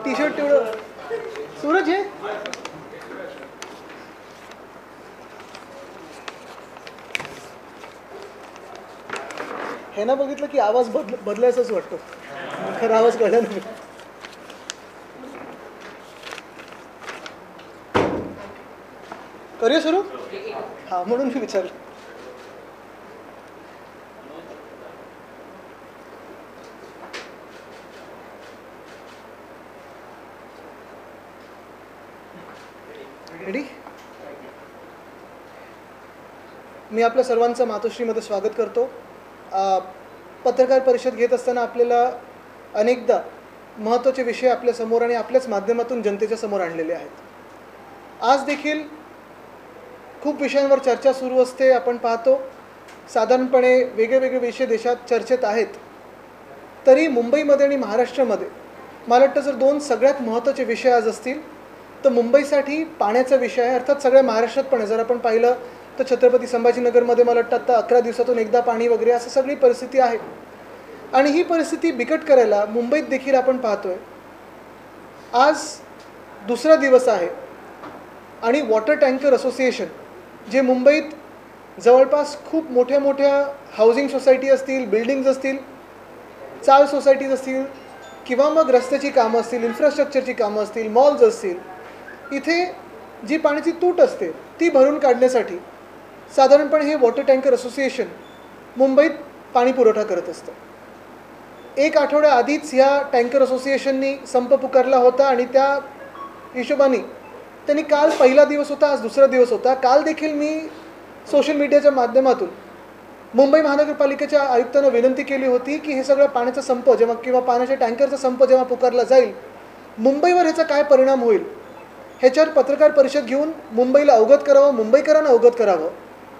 T shirt तेवढं सूरज आहे. हे ना बघितलं की आवाज बदलायचाच वाटतो, खरं आवाज कळला नाही. करूया सुरू? हा, म्हणून मी विचारलं. रेडी? मी आपल्या सर्वांचं मातोश्रीमध्ये स्वागत करतो. पत्रकार परिषद घेत असताना आपल्याला अनेकदा महत्त्वाचे विषय आपल्यासमोर आणि आपल्याच माध्यमातून जनतेच्या समोर आणलेले आहेत. आज देखील खूप विषयांवर चर्चा सुरू असते. आपण पाहतो साधारणपणे वेगवेगळे विषय देशात चर्चेत आहेत. तरी मुंबईमध्ये आणि महाराष्ट्रामध्ये मला वाटतं जर दोन सगळ्यात महत्त्वाचे विषय आज असतील तर मुंबईसाठी पाण्याचा विषय आहे. अर्थात सगळ्या महाराष्ट्रात पण आहे. जर आपण पाहिलं तर छत्रपती संभाजीनगरमध्ये मला वाटतं आता 11 दिवसातून एकदा पाणी वगैरे असं सगळी परिस्थिती आहे. आणि ही परिस्थिती बिकट करायला मुंबईत देखील आपण पाहतोय. आज दुसरा दिवस आहे आणि वॉटर टँकर असोसिएशन जे मुंबईत जवळपास खूप मोठ्या मोठ्या हाऊसिंग सोसायटी असतील, बिल्डिंग्ज असतील, चाळ सोसायटीज असतील किंवा मग रस्त्याची कामं असतील, इन्फ्रास्ट्रक्चरची कामं असतील, मॉल्स असतील, इथे जी पाण्याची तूट असते ती भरून काढण्यासाठी साधारणपणे हे वॉटर टँकर असोसिएशन मुंबईत पाणी पुरवठा करत असतं. 1 आठवड्या आधीच ह्या टँकर असोसिएशननी संप पुकारला होता आणि त्या हिशोबाने त्यांनी काल पहिला दिवस होता, आज दुसरा दिवस होता. काल देखील मी सोशल मीडियाच्या माध्यमातून मुंबई महानगरपालिकेच्या आयुक्तांना विनंती केली होती की हे सगळं पाण्याचा संप जेव्हा किंवा पाण्याच्या टँकरचा संप जेव्हा पुकारला जाईल, मुंबईवर ह्याचा काय परिणाम होईल ह्याच्यावर पत्रकार परिषद घेऊन मुंबईला अवगत करावं, मुंबईकरांना अवगत करावं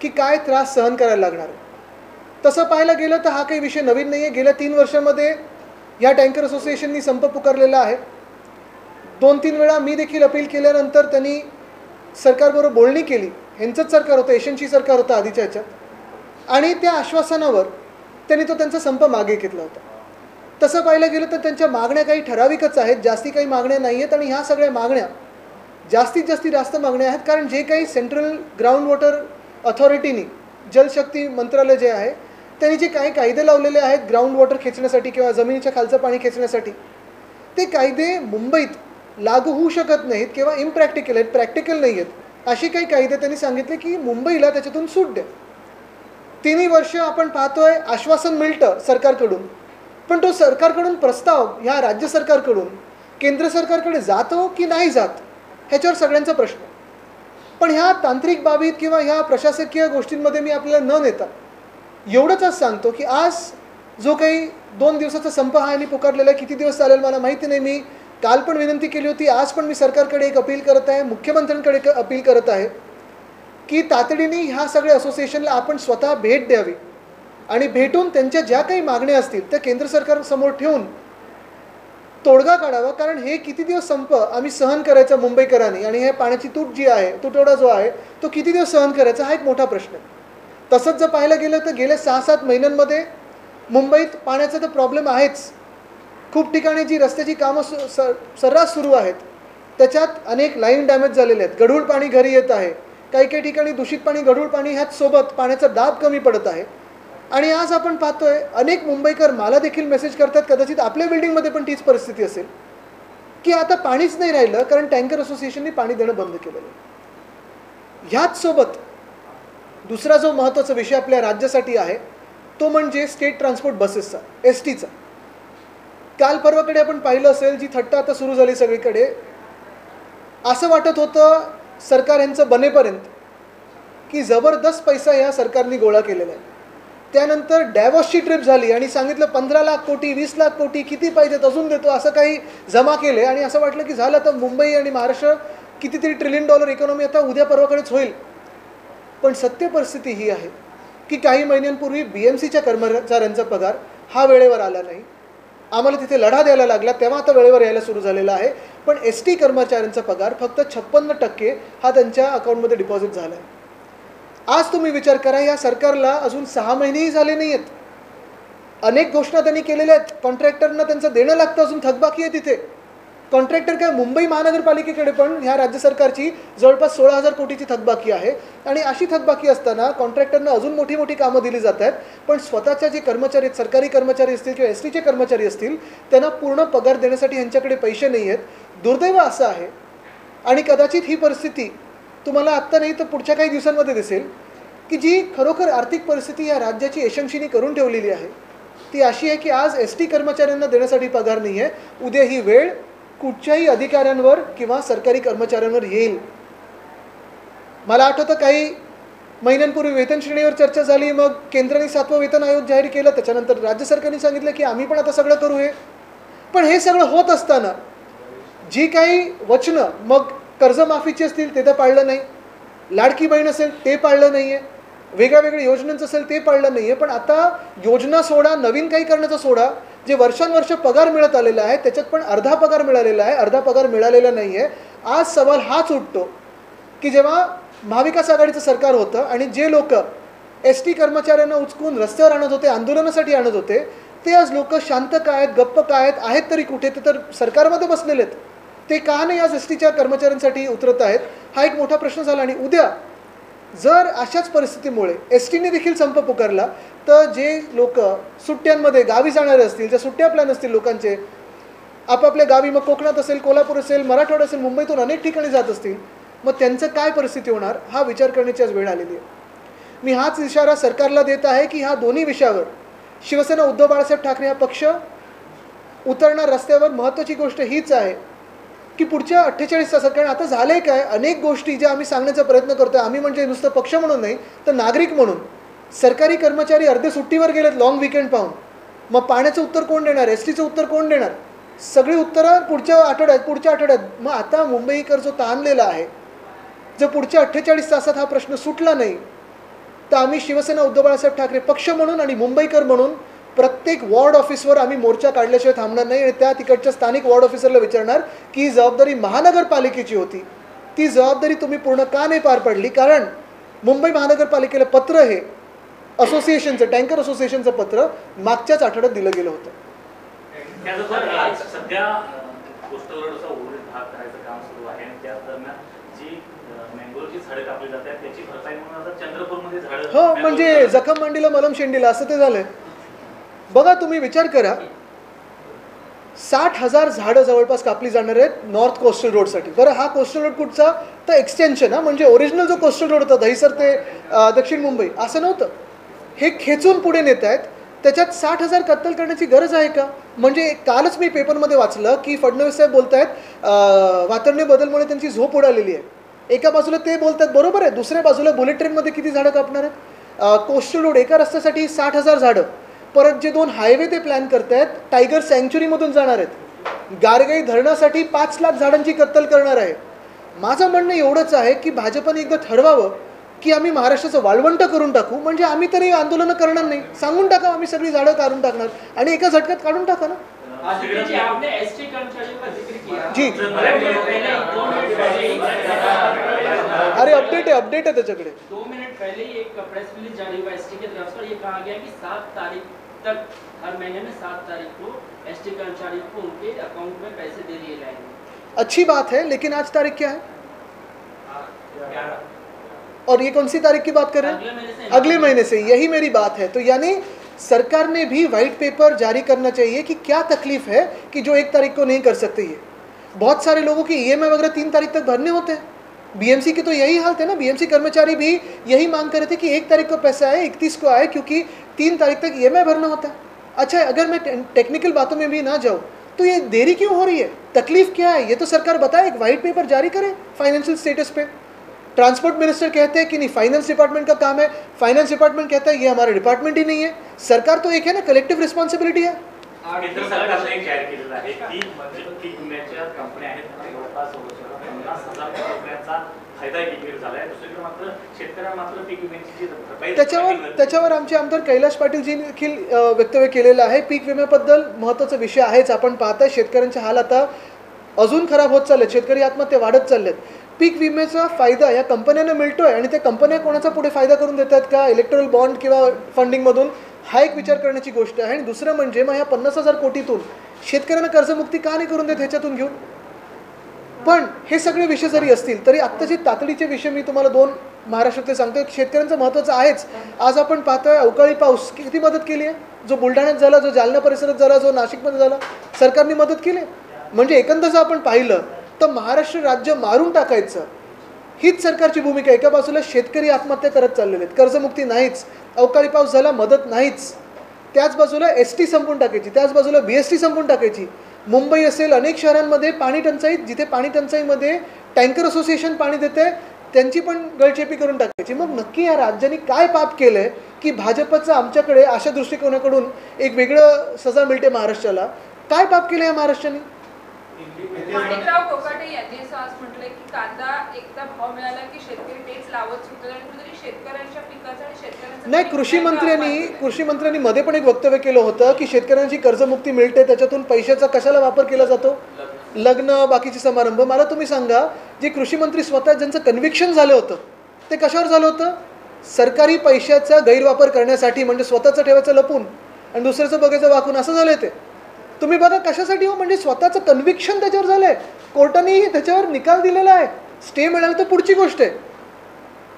की काय त्रास सहन करायला लागणार आहे. तसं पाहायला गेलं तर हा काही विषय नवीन नाही आहे. गेल्या 3 वर्षामध्ये या टँकर असोसिएशननी संप पुकारलेला आहे. 2-3 वेळा मी देखील अपील केल्यानंतर त्यांनी सरकारबरोबर बोलणी केली. ह्यांचंच सरकार होतं, एशनची सरकार होतं आधीच्या ह्याच्यात, आणि त्या आश्वासनावर त्यांनी त्यांचा संप मागे घेतला होता. तसं पाहायला गेलं तर त्यांच्या मागण्या काही ठराविकच आहेत, जास्ती काही मागण्या नाही आहेत. आणि ह्या सगळ्या मागण्या जास्त मागण्या आहेत कारण जे काही सेंट्रल ग्राउंड वॉटर अथॉरिटीनी, जलशक्ती मंत्रालय जे आहे, त्यांनी जे काही कायदे लावलेले आहेत ग्राउंड वॉटर खेचण्यासाठी किंवा जमिनीच्या खालचं पाणी खेचण्यासाठी, ते कायदे मुंबईत लागू होऊ शकत नाहीत किंवा इम्प्रॅक्टिकल आहेत, प्रॅक्टिकल नाही आहेत. असे काही कायदे त्यांनी सांगितले की मुंबईला त्याच्यातून सूट द्या. 3 वर्ष आपण पाहतोय आश्वासन मिळतं सरकारकडून, पण तो सरकारकडून प्रस्ताव ह्या राज्य सरकारकडून केंद्र सरकारकडे जातो की नाही जात ह्याच्यावर सगळ्यांचा प्रश्न. पण ह्या तांत्रिक बाबीत किंवा ह्या प्रशासकीय गोष्टींमध्ये मी आपल्याला न नेता एवढंच सांगतो की आज जो काही 2 दिवसाचा संप हा यांनी पुकारलेला आहे, किती दिवस चालेल मला माहिती नाही. मी काल पण विनंती केली होती, आज पण मी सरकारकडे एक अपील करत आहे, मुख्यमंत्र्यांकडे एक अपील करत आहे की तातडीने ह्या सगळ्या असोसिएशनला आपण स्वतः भेट द्यावी आणि भेटून त्यांच्या ज्या काही मागण्या असतील त्या केंद्र सरकारसमोर ठेवून तोडगा काढावा. कारण हे किती दिवस संप आम्ही सहन करायचा मुंबईकरांनी, आणि हे पाण्याची तूट जी आहे, तुटवडा जो आहे, तो किती दिवस सहन करायचा हा एक मोठा प्रश्न आहे. तसंच जर पाहायला गेलं तर गेल्या 6-7 महिन्यांमध्ये मुंबईत पाण्याचा तर प्रॉब्लेम आहेच. खूप ठिकाणी जी रस्त्याची कामं सर्रास सुरू आहेत त्याच्यात अनेक लाईन डॅमेज झालेले आहेत, गढूळ पाणी घरी येत आहे, काही ठिकाणी दूषित पाणी, गढूळ पाणी ह्याच सोबत पाण्याचा दाब कमी पडत आहे. आणि आज आपण पाहतोय अनेक मुंबईकर मला देखील मेसेज करतात, कदाचित आपल्या बिल्डिंगमध्ये पण तीच परिस्थिती असेल की आता पाणीच नाही राहिलं कारण टँकर असोसिएशनने पाणी देणं बंद केलेलं आहे. ह्याच सोबत दुसरा जो महत्त्वाचा विषय आपल्या राज्यासाठी आहे तो म्हणजे स्टेट ट्रान्सपोर्ट बसेसचा, STचा. काल परवाकडे आपण पाहिलं असेल, जी थट्टा आता सुरू झाली सगळीकडे. असं वाटत होतं सरकार यांचं बनेपर्यंत की जबरदस्त पैसा या सरकारने गोळा केलेला आहे. त्यानंतर डॅवॉसची ट्रिप झाली आणि सांगितलं 15 लाख कोटी, 20 लाख कोटी किती पाहिजेत अजून देतो, असं काही जमा केले. आणि असं वाटलं की झालं तर मुंबई आणि महाराष्ट्र कितीतरी $1 ट्रिलियन इकॉनॉमी आता उद्या परवाकडेच होईल. पण सत्य परिस्थिती ही आहे की काही महिन्यांपूर्वी BMCच्या कर्मचाऱ्यांचा पगार हा वेळेवर आला नाही. आम्हाला तिथे लढा द्यायला लागला, तेव्हा आता वेळेवर यायला सुरू झालेला आहे. पण ST कर्मचाऱ्यांचा पगार फक्त 56% हा त्यांच्या अकाउंटमध्ये डिपॉझिट झाला आहे. आज तुम्ही विचार करा, या सरकारला अजून 6 महिनेही झाले नाही आहेत अनेक घोषणा त्यांनी केलेल्या आहेत. कॉन्ट्रॅक्टरना त्यांचं देणं लागतं, अजून थकबाकी आहे तिथे. कॉन्ट्रॅक्टर काय, मुंबई महानगरपालिकेकडे पण ह्या राज्य सरकारची जवळपास 16,000 कोटीची थकबाकी आहे. आणि अशी थकबाकी असताना कॉन्ट्रॅक्टरना अजून मोठी मोठी कामं दिली जात आहेत, पण स्वतःच्या जे कर्मचारी आहेत, सरकारी कर्मचारी असतील किंवा एस टीचे कर्मचारी असतील, त्यांना पूर्ण पगार देण्यासाठी यांच्याकडे पैसे नाही आहेत. दुर्दैव असं आहे. आणि कदाचित ही परिस्थिती तुम्हाला आत्ता नाही तर पुढच्या काही दिवसांमध्ये दिसेल, की जी खरोखर आर्थिक परिस्थिती या राज्याची यशस्वीनी करून ठेवलेली आहे ती अशी आहे की आज एस टी कर्मचाऱ्यांना देण्यासाठी पगार नाही आहे. उद्या ही वेळ कुठच्याही अधिकाऱ्यांवर किंवा सरकारी कर्मचाऱ्यांवर येईल. मला आठवतं काही महिन्यांपूर्वी वेतन श्रेणीवर चर्चा झाली, मग केंद्राने 7वं वेतन आयोग जाहीर केलं, त्याच्यानंतर राज्य सरकारने सांगितलं की आम्ही पण आता सगळं करू हे. पण हे सगळं होत असताना जी काही वचनं, मग कर्जमाफीची असतील ते तर पाळलं नाही, लाडकी बहीण असेल ते पाळलं नाही आहे, वेगळ्या वेगळ्या योजनांचं असेल ते पाळलं नाही आहे. पण आता योजना सोडा, नवीन काही करण्याचा सोडा, जे वर्षानुवर्ष पगार मिळत आलेला आहे त्याच्यात पण अर्धा पगार मिळालेला आहे, अर्धा पगार मिळालेला नाही आहे. आज सवाल हाच उठतो की जेव्हा महाविकास आघाडीचं सरकार होतं आणि जे लोक एस टी कर्मचाऱ्यांना उचकून रस्त्यावर आणत होते, आंदोलनासाठी आणत होते, ते आज लोक शांत काय आहेत, गप्प काय आहेत तरी कुठे? ते तर सरकारमध्ये बसलेले आहेत. ते का नाही आज एस टीच्या कर्मचाऱ्यांसाठी उतरत आहेत? हा एक मोठा प्रश्न झाला. आणि उद्या जर अशाच परिस्थितीमुळे एस टीने देखील संप पुकारला तर जे लोक सुट्ट्यांमध्ये गावी जाणारे असतील, ज्या सुट्ट्या प्लॅन असतील लोकांचे आपापल्या गावी, मग कोकणात असेल, कोल्हापूर असेल, मराठवाडा असेल, मुंबईतून अनेक ठिकाणी जात असतील, मग त्यांचं काय परिस्थिती होणार हा विचार करण्याची आज वेळ आलेली आहे. मी हाच इशारा सरकारला देत आहे की ह्या दोन्ही विषयावर शिवसेना उद्धव बाळासाहेब ठाकरे हा पक्ष उतरणार रस्त्यावर. महत्त्वाची गोष्ट हीच आहे की पुढच्या 48 तासात, कारण आता झालं आहे काय, अनेक गोष्टी ज्या आम्ही सांगण्याचा प्रयत्न करतो आहे, आम्ही म्हणजे नुसतं पक्ष म्हणून नाही तर नागरिक म्हणून. सरकारी कर्मचारी अर्धे सुट्टीवर गेलेत लाँग विकेंड पाहून. मग पाण्याचं उत्तर कोण देणार, एस टीचं उत्तर कोण देणार? सगळी उत्तरं पुढच्या आठवड्यात. मग आता मुंबईकर जो ताणलेला आहे, जर पुढच्या 48 तासात हा प्रश्न सुटला नाही तर आम्ही शिवसेना उद्धव बाळासाहेब ठाकरे पक्ष म्हणून आणि मुंबईकर म्हणून प्रत्येक वॉर्ड ऑफिसवर आम्ही मोर्चा काढल्याशिवाय थांबणार नाही. आणि त्या तिकडच्या स्थानिक वॉर्ड ऑफिसरला विचारणार की ही जबाबदारी महानगरपालिकेची होती, ती जबाबदारी तुम्ही पूर्ण का नाही पार पडली? कारण मुंबई महानगरपालिकेला पत्र, हे असोसिएशनचं, टँकर असोसिएशनचं पत्र मागच्याच आठवड्यात दिलं गेलं होतं. सध्या कोस्टल रोडचा उर्वरित भाग करायचं काम सुरू आहे आणि त्या दरम्यान जी मँगोची झाडं कापली जातात त्याची भरपाई म्हणून आता चंद्रपूरमध्ये झाडं, हो म्हणजे जखम मांडीला मलम शेंडीला असं ते झालंय. बघा तुम्ही विचार करा, 60,000 झाडं जवळपास कापली जाणार आहेत नॉर्थ कोस्टल रोडसाठी. बरं, हा कोस्टल रोड कुठचा? तर एक्सटेन्शन, हा म्हणजे ओरिजिनल जो कोस्टल रोड होता दहिसर ते दक्षिण मुंबई असं नव्हतं. हे खेचून पुढे नेत आहेत. त्याच्यात 60,000 कत्तल करण्याची गरज आहे का? म्हणजे कालच मी पेपरमध्ये वाचलं की फडणवीस साहेब बोलत आहेत वातावरणीय बदलमुळे त्यांची झोप उडालेली आहे. एका बाजूला ते बोलतात बरोबर आहे, दुसऱ्या बाजूला बुलेट ट्रेनमध्ये किती झाडं कापणार आहेत? कोस्टल रोड एका रस्त्यासाठी 60,000 झाडं. परत जे 2 हायवे ते प्लॅन करत आहेत, टायगर सँक्च्युरीमधून जाणार आहेत, गारगाई धरणासाठी 5 लाख झाडांची कत्तल करणार आहे. माझं म्हणणं एवढंच आहे की भाजपने एकदा ठरवावं की आम्ही महाराष्ट्राचं वाळवंट करून टाकू, म्हणजे आम्ही तरी आंदोलनं करणार नाही, सांगून टाका आम्ही सगळी झाडं काढून टाकणार आणि एका झटक्यात काढून टाका ना. जी अरे अपडेट है त्याच्याकडे. 2 मिनट पहले ही एक प्रेस रिलीज जारी हुआ एसटी की तरफ से, ये कहा गया कि 7 तारीख तक, हर महीने में 7 तारीख को एसटी कर्मचारियों को उनके अकाउंट में पैसे दे दिए जाएंगे. अच्छी बात है, लेकिन आज तारीख क्या है? और ये कौन सी तारीख की बात कर रहे हैं? अगले महीने से. यही मेरी बात है. तो यानी सरकार ने भी वाइट पेपर जारी करना चाहिए कि क्या तकलीफ है कि जो 1 तारीख को नहीं कर सकते. ये बहुत सारे लोगों की ईएमआई वगैरह 3 तारीख तक भरने होते हैं. बीएमसी की तो यही हाल थे ना, बीएमसी कर्मचारी भी यही मांग कर रहे थे कि 1 तारीख को पैसा आए, 31 को आए, क्योंकि 3 तारीख तक ईएमआई भरना होता है. अच्छा, अगर मैं टेक्निकल बातों में भी ना जाऊँ तो ये देरी क्यों हो रही है, तकलीफ क्या है, ये तो सरकार बताए, एक वाइट पेपर जारी करे फाइनेंशियल स्टेटस पे. ट्रांसपोर्ट मिनिस्टर कहते हैं कि नहीं फाइनेंस डिपार्टमेंट का काम है, फाइनेंस डिपार्टमेंट कहता है ये हमारा डिपार्टमेंट ही नहीं है. सरकार तो एक है ना, कलेक्टिव रिस्पॉन्सिबिलिटी है. केंद्र सरकारने एक जाहीर केलेलं आहे की पीक विम्याच्या कंपन्या आहेत जवळपास 50,000 कोटी रुपयांचा फायदा एकत्रित झाला आहे. दुसरीकडे मात्र शेतकऱ्यांना मात्र पीक विम्याची जी भरपाई त्याच्यावर आमचे आमदार कैलाश पाटीलजी देखील वक्तव्य केलेलं आहे. पीक विम्याबद्दल महत्त्वाचा विषय आहेच. आपण पाहताय शेतकऱ्यांचे हाल आता अजून खराब होत चाललेत, शेतकरी आत्महत्या वाढत चालल्यात. पीक विम्याचा फायदा या कंपन्यांना मिळतोय आणि त्या कंपन्या कोणाचा पुढे फायदा करून देतात का? इलेक्ट्रल बॉन्ड किंवा फंडिंगमधून हा एक विचार करण्याची गोष्ट आहे. आणि दुसरं म्हणजे मग ह्या 50,000 कोटीतून शेतकऱ्यांना कर्जमुक्ती का नाही करून देत ह्याच्यातून घेऊन. पण हे सगळे विषय जरी असतील तरी आत्ताचे तातडीचे विषय मी तुम्हाला 2 महाराष्ट्रातले सांगतो. शेतकऱ्यांचं महत्त्वाचं आहेच. आज आपण पाहतोय अवकाळी पाऊस किती मदत केली आहे. जो बुलढाण्यात झाला, जो जालना परिसरात झाला, जो नाशिकमध्ये झाला, सरकारने मदत केली. म्हणजे एकंदर जर आपण पाहिलं तर महाराष्ट्र राज्य मारून टाकायचं हीच सरकारची भूमिका. एका बाजूला शेतकरी आत्महत्या करत चाललेले आहेत, कर्जमुक्ती नाहीच, अवकाळी पाऊस झाला मदत नाहीच, त्याच बाजूला ST संपून टाकायची, त्याच बाजूला BST संपून टाकायची. मुंबई असेल, अनेक शहरांमध्ये पाणी टंचाई, जिथे पाणी टंचाईमध्ये टँकर असोसिएशन पाणी देते त्यांची पण गळचेपी करून टाकायची. मग नक्की या राज्याने काय पाप केलं आहे की भाजपचं आमच्याकडे अशा दृष्टिकोनाकडून एक वेगळं सजा मिळते महाराष्ट्राला. काय पाप केलं या महाराष्ट्राने. माणिकराव कोकाटे यांनी असं आज म्हटलंय की कांदा एकदा भाव मिळाला की शेतकरी तेच लावत सुटतात आणि कुठेतरी शेतकऱ्यांच्या पिकाचं आणि शेतकऱ्यांचं नाही. कृषी मंत्र्यांनी मध्ये पण एक वक्तव्य केलं होतं की शेतकऱ्यांची कर्जमुक्ती मिळते, त्याच्यातून पैशाचा कशाला वापर केला जातो, लग्न बाकीचे समारंभ. मला तुम्ही सांगा, जे कृषी मंत्री स्वतः ज्यांचं कन्व्हिक्शन झालं होतं ते कशावर झालं होतं. सरकारी पैशाचा गैरवापर करण्यासाठी, म्हणजे स्वतःचं ठेवायचं लपून आणि दुसऱ्याचं बघायचं वाकून, असं झालंय ते. तुम्ही बघा कशासाठी हो, म्हणजे स्वतःचं कन्व्हिक्शन त्याच्यावर झालंय. कोर्टानेही त्याच्यावर निकाल दिलेला आहे. स्टे मिळाला तर पुढची गोष्ट आहे,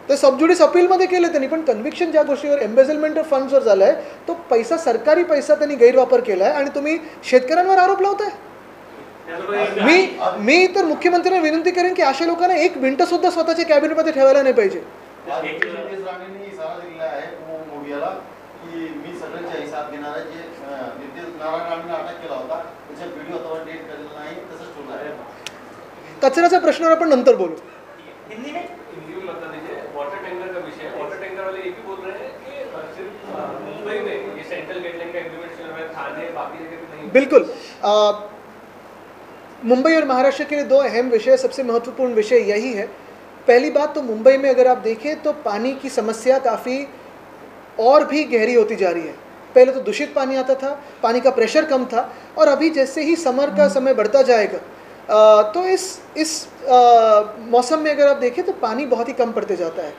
ते सबज्युडिस अपीलमध्ये केलं त्यांनी. पण कन्व्हिक्शन ज्या गोष्टीवर, एम्बेझलमेंट ऑफ फंड्सवर झाला आहे, तो पैसा, सरकारी पैसा त्यांनी गैरवापर केला आहे आणि तुम्ही शेतकऱ्यांवर आरोप लावताय. मी तर मुख्यमंत्र्यांना विनंती करेन की अशा लोकांना 1 मिनिटं सुद्धा स्वतःच्या कॅबिनेटमध्ये ठेवायला नाही पाहिजे. कचऱ्याच्या प्रश्नावर आपण नंतर बोलू. वाटर टैंकर का विषय, वाटर टैंकर वाले ये भी बोल रहे हैं कि सिर्फ मुंबई में ये सेंट्रल गाइडलाइन का इम्प्लीमेंट चल रहा है, थाने बाकी जगह पे नहीं. बिल्कुल. मुंबई और महाराष्ट्र के लिए 2 अहम विषय, सबसे महत्वपूर्ण विषय यही है. पहली बात तो मुंबई में अगर आप देखें तो पानी की समस्या काफ़ी और भी गहरी होती जा रही है. पहले तो दूषित पानी आता था, पानी का प्रेशर कम था, और अभी जैसे ही समर का समय बढ़ता जाएगा तो इस मौसम में अगर आप देखें तो पानी बहुत ही कम पड़ते जाता है.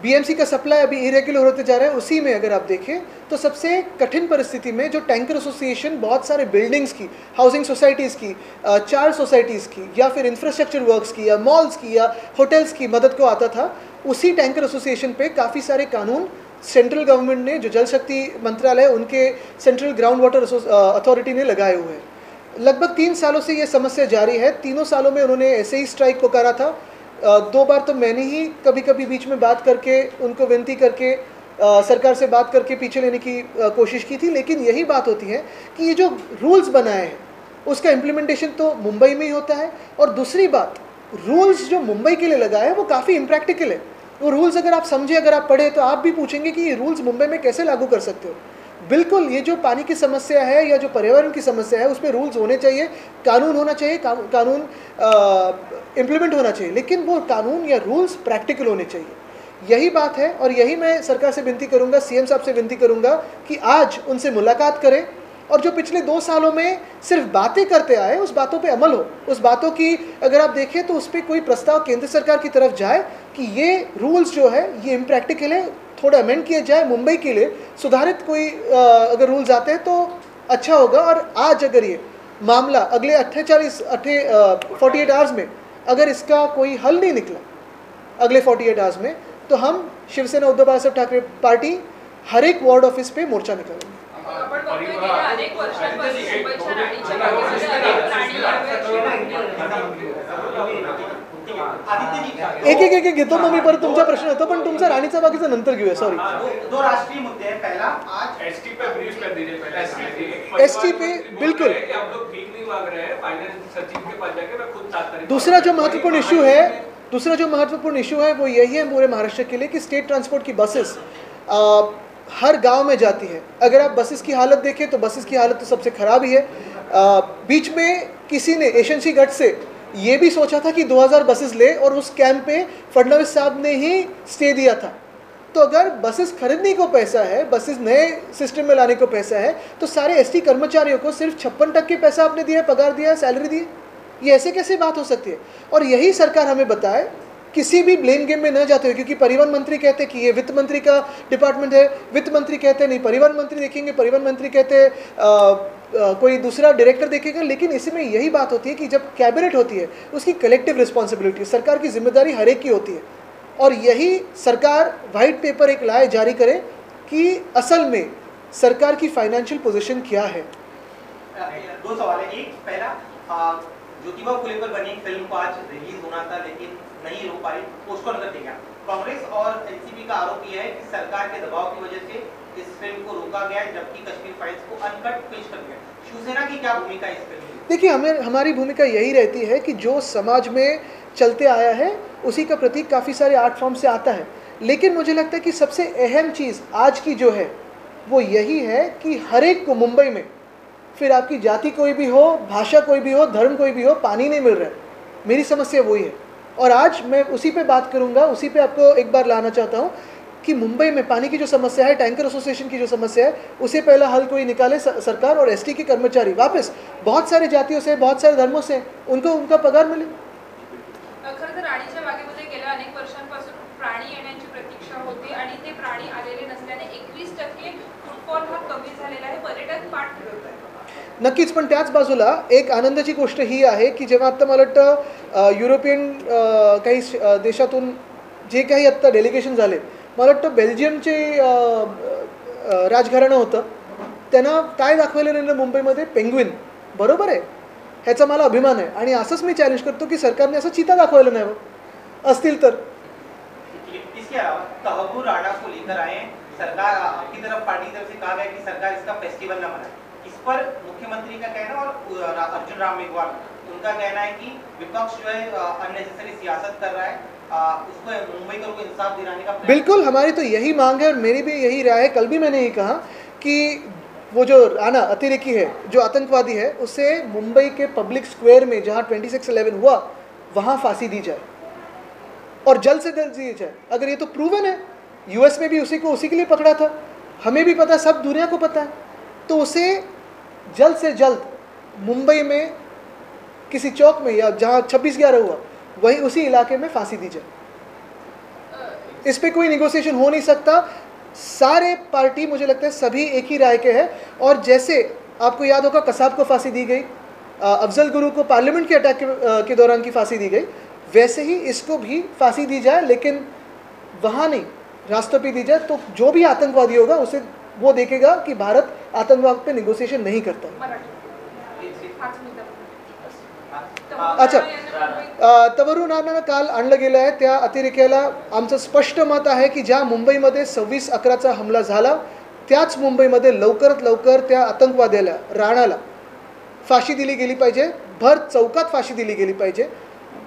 BMC का सप्लाई अभी इरेगुलर होते जा रहा है. उसी में अगर आप देखें तो सबसे कठिन परिस्थिति में जो टैंकर एसोसिएशन बहुत सारे बिल्डिंग्स की, हाउसिंग सोसाइटीज़ की, चार्ज सोसाइटीज़ की, या फिर इंफ्रास्ट्रक्चर वर्क्स की, या मॉल्स की, या होटल्स की मदद को आता था, उसी टैंकर एसोसिएशन पे काफ़ी सारे कानून सेंट्रल गवर्नमेंट ने, जो जल शक्ति मंत्रालय, उनके सेंट्रल ग्राउंड वाटर अथॉरिटी ने लगाए हुए हैं. लगभग 3 सालों से ये समस्या जारी है. तीनों सालों में उन्होंने ऐसे ही स्ट्राइक पुकारा था. 2 बार तो मैंने ही कभी कभी बीच में बात करके, उनको विनती करके, सरकार से बात करके पीछे लेने की कोशिश की थी. लेकिन यही बात होती है कि ये जो रूल्स बनाए हैं उसका इम्प्लीमेंटेशन तो मुंबई में ही होता है. और दूसरी बात, रूल्स जो मुंबई के लिए लगाए हैं वो काफ़ी इम्प्रैक्टिकल है. वो रूल्स अगर आप समझे, अगर आप पढ़े, तो आप भी पूछेंगे कि ये रूल्स मुंबई में कैसे लागू कर सकते हो. बिल्कुल, ये जो पानी की समस्या है या जो पर्यावरण की समस्या है, उसमें रूल्स होने चाहिए, कानून होना चाहिए, कानून इम्प्लीमेंट होना चाहिए, लेकिन वो कानून या रूल्स प्रैक्टिकल होने चाहिए. यही बात है. और यही मैं सरकार से विनती करूंगा, CM साहब से विनती करूंगा कि आज उनसे मुलाकात करें और जो पिछले 2 सालों में सिर्फ बातें करते आए, उस बातों पे अमल हो. उस बातों की अगर आप देखें तो उस पर कोई प्रस्ताव केंद्र सरकार की तरफ जाए कि ये रूल्स जो है ये इम्प्रैक्टिकल है, थोड़ा अमेंड किया जाए. मुंबई के लिए सुधारित कोई अगर रूल्स आते हैं तो अच्छा होगा. और आज अगर ये मामला अगले 48 आवर्स में अगर इसका कोई हल नहीं निकला अगले 48 आवर्स में, तो हम शिवसेना उद्धव बाळासाहेब ठाकरे पार्टी हर एक वार्ड ऑफिस पे मोर्चा निकालेंगे. आपण बघतोय गेल्या अनेक वर्षांपासून मुंबईच्या राणीच्या बागेमध्ये अनेक प्राणी एक घेतो मग मी परत तुमचा प्रश्न होतो, पण तुमचा राणीचा बागेचा नंतर घेऊया. सॉरी. 2 राष्ट्रीय मुद्दे हैं. पहला, आज ST पे ब्रीफ कर दीजिए पहले. ST पे बिल्कुल. आप लोग भीख नहीं मांग रहे हैं, फाइनेंस सचिव के पास जाके मैं खुद 7 तारीख. दूसरा जो महत्वपूर्ण इशू है वो यही है पूरे महाराष्ट्र के लिए कि स्टेट ट्रांसपोर्ट की बसेस हर गांव में जाती है. अगर आप बसेस की हालत देखें तो बसेस की हालत तो सबसे ख़राब ही है. बीच में किसी ने एशेंसी गट से ये भी सोचा था कि 2000 बसेस ले, और उस कैंप पे फडणवीस साहब ने ही स्टे दिया था. तो अगर बसेस खरीदने को पैसा है, बसेस नए सिस्टम में लाने को पैसा है, तो सारे ST कर्मचारियों को सिर्फ 56% पैसा आपने दिया है, पगार दिया है, सैलरी दी है. ये ऐसे कैसे बात हो सकती है. और यही सरकार हमें बताए किसी भी ब्लेम गेम में न जाते हुए, क्योंकि परिवहन मंत्री कहते हैं कि ये वित्त मंत्री का डिपार्टमेंट है, वित्त मंत्री कहते हैं नहीं परिवहन मंत्री देखेंगे, परिवहन मंत्री कहते हैं कोई दूसरा डायरेक्टर देखेगा, लेकिन इसमें यही बात होती है कि जब कैबिनेट होती है उसकी कलेक्टिव रिस्पॉन्सिबिलिटी, सरकार की जिम्मेदारी हर एक की होती है, और यही सरकार वाइट पेपर एक लाए जारी करे कि असल में सरकार की फाइनेंशियल पोजीशन क्या है। दो सवाल है। एक पहला, ज्योतिबा फुले पर बनी फिल्म को आज रिलीज होना था लेकिन नहीं हो पाई, पोस्टपोन कर दिया गया। कांग्रेस और एनसीपी का आरोप यह है कि सरकार के दबाव की वजह से इस फिल्म को रोका गया, जबकि कश्मीर फाइल्स को अनकट पेश कर दिया। शिवसेना की क्या भूमिका है इस फिल्म में? देखिए, हमारी भूमिका यही रहती है कि जो समाज में चलते आया है उसी का प्रतीक काफ़ी सारे आर्ट फॉर्म से आता है, लेकिन मुझे लगता है कि सबसे अहम चीज़ आज की जो है वो यही है कि हर एक को मुंबई में, फिर आपकी जाति कोई भी हो, भाषा कोई भी हो, धर्म कोई भी हो, पानी नहीं मिल रहा है। मेरी समस्या वही है, और आज मैं उसी पे बात करूंगा, उसी पे आपको एक बार लाना चाहता हूँ कि मुंबई में पानी की जो समस्या है, टैंकर एसोसिएशन की जो समस्या है, उसे पहला हल कोई निकाले सरकार, और एसटी के कर्मचारी वापस बहुत सारे जातियों से, बहुत सारे धर्मों से उनको उनका पगार मिले। खरं तर राणीच्या बागेमध्ये गेल्या अनेक वर्षांपासून प्राणी येण्याची प्रतीक्षा होती आणि ते प्राणी आलेले नसल्याने 21% फुटफॉल हा कमी झालेला आहे, पर्यटक पाठ फिरवत आहेत। नक्कीच, पण त्याच बाजूला एक आनंदाची गोष्ट ही आहे की जेव्हा आत्ता मला वाटतं युरोपियन काही देशातून जे काही आत्ता डेलिगेशन झाले, मला वाटतं बेल्जियमचे राजघराणं होतं, त्यांना काय दाखवलं नाही मुंबईमध्ये, पेंग्विन, बरोबर आहे, ह्याचा मला अभिमान आहे, आणि असंच मी चॅलेंज करतो की सरकारने असं चिता दाखवलं नाही असतील तर। इसके अलावा तहबू राणा को लेकर आए, सरकार आपकी तरफ पार्टी की तरफ से कहा गया कि सरकार इसका फेस्टिवल न मनाए, इस पर मुख्यमंत्री का कहना और अर्जुन राम मेघवाल उनका कहना है कि विपक्ष जो है अननेसेसरी सियासत कर रहा है, उसको मुंबई को इंसाफ दिलाने का। बिल्कुल, हमारी तो यही मांग है और मेरी भी यही राय है। कल भी मैंने ये कहा कि वो जो राणा अतिरेकी है, जो आतंकवादी है, उसे मुंबई के पब्लिक स्क्वायर में जहाँ 26/11 हुआ वहाँ फांसी दी जाए, और जल्द से जल्द दी जाए। अगर ये तो प्रूवन है, यूएस में भी उसी के लिए पकड़ा था, हमें भी पता, सब दुनिया को पता है, तो उसे जल्द से जल्द मुंबई में किसी चौक में या जहाँ 26/11 हुआ वही उसी इलाके में फांसी दी जाए। इस पे कोई निगोशिएशन हो नहीं सकता। सारे पार्टी, मुझे लगता है सभी एक ही राय के हैं, और जैसे आपको याद होगा कसाब को फांसी दी गई, अफजल गुरु को पार्लियामेंट के अटैक के दौरान की फांसी दी गई, वैसे ही इसको भी फांसी दी जाए, लेकिन वहाँ नहीं, रास्तों पे दी जाए, तो जो भी आतंकवादी होगा उसे वो देखेगा कि भारत आतंकवाद पे निगोशिएशन नहीं करता। अच्छा, तवरू नाना काल आणलं गेलं आहे, त्या अतिरेक्याला आमचं स्पष्ट मत आहे की ज्या मुंबईमध्ये 26/11चा हमला झाला, त्याच मुंबईमध्ये लवकरात लवकर त्या आतंकवाद्याला, राणाला फाशी दिली गेली पाहिजे, भर चौकात फाशी दिली गेली पाहिजे।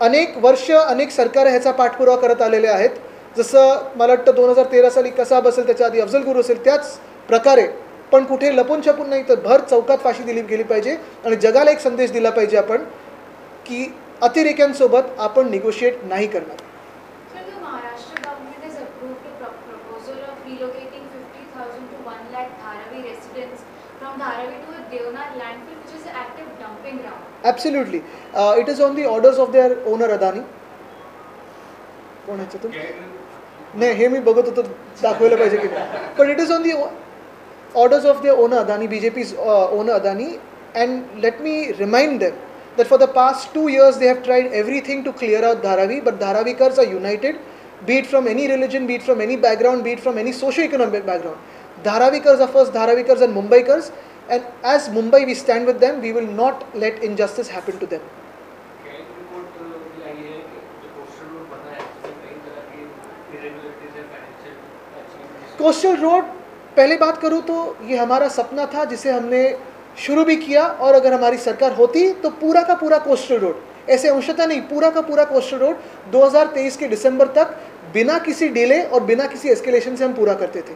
अनेक वर्ष अनेक सरकार ह्याचा पाठपुरावा करत आलेले आहेत, जसं मला वाटतं 2013 साली कसाब असेल, त्याच्या आधी अफजल गुरु असेल, त्याच प्रकारे, पण कुठे लपून छपून नाही, तर भर चौकात फाशी दिली गेली पाहिजे, आणि जगाला एक संदेश दिला पाहिजे आपण की अतिरेक्यांसोबत आपण निगोशिएट नाही करणार। Sir, the Maharashtra government has approved a proposal of relocating 50,000 to 1 lakh Dharavi residents from Dharavi to a Deonar landfill, which is an active dumping ground. Absolutely. It is on the orders of their owner Adani. कोण आहे तो? नाही, हे मी बघत होतो, दाखवायला पाहिजे की नाही, but it is on the orders of their owner Adani, BJP's owner Adani, and let me remind them that for the past 2 years they have tried everything to clear out Dharavi, but Dharavikars are united, be it from any religion, be it from any background, be it from any socio-economic background. Dharavikars are first Dharavikars and Mumbaikars, and as Mumbai we stand with them, we will not let injustice happen to them. Coastal road, पहले बात करूँ तो ये हमारा सपना था जिसे हमने शुरू भी किया, और अगर हमारी सरकार होती तो पूरा का पूरा कोस्टल रोड, ऐसे अंशतः नहीं, पूरा का पूरा कोस्टल रोड 2023 के दिसंबर तक बिना किसी डिले और बिना किसी एस्केलेशन से हम पूरा करते थे।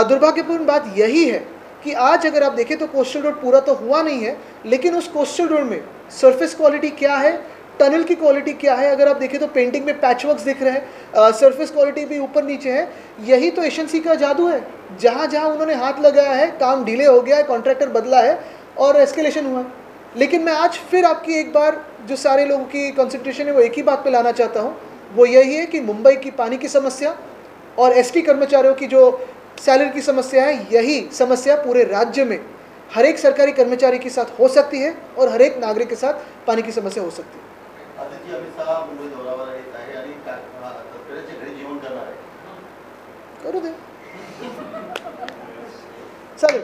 दुर्भाग्यपूर्ण बात यही है कि आज अगर आप देखें तो कोस्टल रोड पूरा तो हुआ नहीं है, लेकिन उस कोस्टल रोड में सरफेस क्वालिटी क्या है, टनल की क्वालिटी क्या है, अगर आप देखें तो पेंटिंग में पैचवर्क्स दिख रहे हैं, सरफेस क्वालिटी भी ऊपर नीचे है। यही तो एशियन का जादू है, जहाँ जहाँ उन्होंने हाथ लगाया है काम डिले हो गया है, कॉन्ट्रैक्टर बदला है और एस्केलेशन हुआ। लेकिन मैं आज फिर आपकी एक बार जो सारे लोगों की कंसंट्रेशन है वो एक ही बात पे लाना चाहता हूँ वो यही है कि मुंबई की पानी की समस्या और एसटी कर्मचारियों की जो सैलरी की समस्या है, यही समस्या पूरे राज्य में हर एक सरकारी कर्मचारी के साथ हो सकती है और हर एक नागरिक के साथ पानी की समस्या हो सकती है. आदित्य अमित शहा मुंबई दौऱ्यावर येत आहे आणि तत्काळच्या घरी जेवण करणार आहे. करू दे. चालेल.